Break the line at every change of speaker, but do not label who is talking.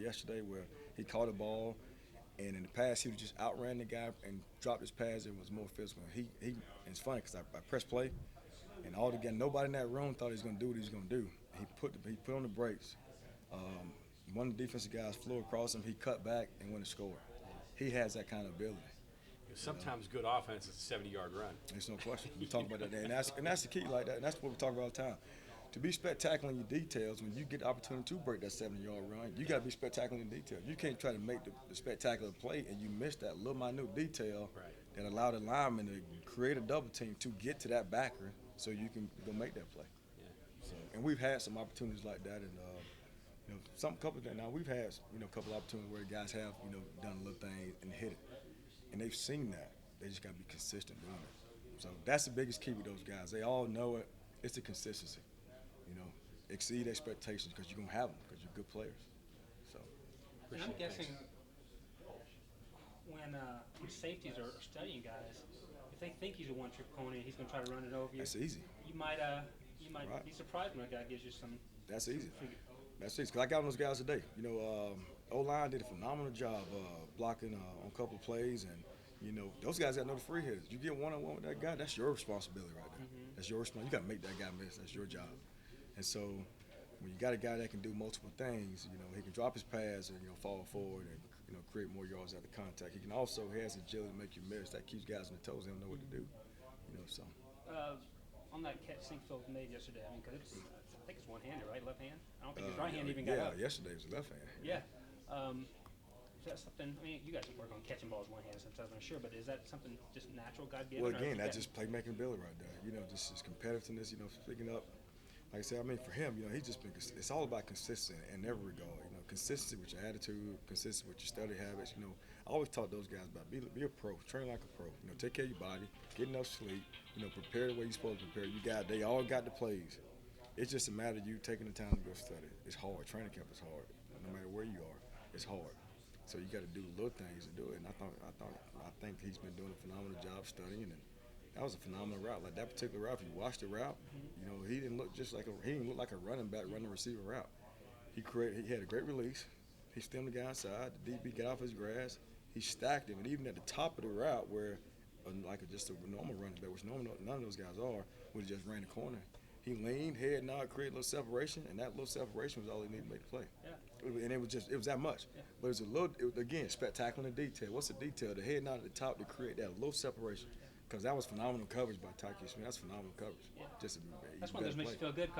yesterday where he caught a ball, and in the past he was just outran the guy and dropped his pass and was more physical. And it's funny because I pressed play, and all again nobody in that room thought he was going to do what he was going to do. He put on the brakes. Um, One of the defensive guys flew across him. He cut back and went and scored. He has that kind of ability.
Sometimes good offense is a 70-yard run.
There's no question. We talk about that, and that's the key, like that, and that's what we talk about all the time. To be spectacular in your details, when you get the opportunity to break that 70-yard run, you got to be spectacular in detail. You can't try to make the spectacular play and you miss that little minute detail that allow the lineman to create a double team to get to that backer so you can go make that play.
Yeah.
So, and we've had some opportunities like that, and some couple of now we've had a couple of opportunities where guys have done a little thing and hit it, and they've seen that. They just got to be consistent doing it. So that's the biggest key with those guys. They all know it. It's the consistency. Exceed expectations because you're gonna have them because you're good players. So.
And I'm guessing when safeties are studying guys, if they think he's a one-trick pony, he's gonna try to run it over you.
That's easy.
You might
Right.
be surprised when a guy gives you some.
That's easy. That's easy. Cause I got on those guys today. O-line did a phenomenal job blocking on a couple of plays, and those guys got to know the free hitters. You get one-on-one with that guy, that's your responsibility right there.
Mm-hmm.
That's your responsibility. You got to make that guy miss. That's your job. And so when you got a guy that can do multiple things, he can drop his pass and fall forward and create more yards after contact. He has agility to make you miss. That keeps guys on the toes. They don't know what to do. So.
On that catch Sinkfield made yesterday, I mean, because I think it's one-handed, right? Left hand. I don't think his right hand even got up.
Yeah, yesterday was left hand.
Yeah. Is that something? I mean, you guys work on catching balls one-handed sometimes, I'm sure, but is that something just natural, God-given?
Well, again, that's just playmaking ability right there. Just his competitiveness. Picking up. Like I said, I mean, for him, he's just been. It's all about consistency in every regard. Consistency with your attitude, consistency with your study habits. I always taught those guys about be a pro, train like a pro. Take care of your body, get enough sleep. Prepare the way you're supposed to prepare. They all got the plays. It's just a matter of you taking the time to go study. It's hard. Training camp is hard. No matter where you are, it's hard. So you got to do little things to do it. And I think he's been doing a phenomenal job studying, and that was a phenomenal route. Like that particular route, if you watch the route, he didn't look like a running back, running receiver route. He had a great release. He stemmed the guy inside. The DB got off his grass. He stacked him, and even at the top of the route, where just a normal running back, which none of those guys are, would have just ran the corner. He leaned, head nod, created a little separation, and that little separation was all he needed to make the play.
Yeah.
And it was that much.
Yeah.
But it was again, spectacular in detail. What's the detail? The head nod at the top to create that little separation. Because that was phenomenal coverage by Tyke Smith. That's phenomenal coverage.
Yeah.
Just
That's one of those makes you feel good.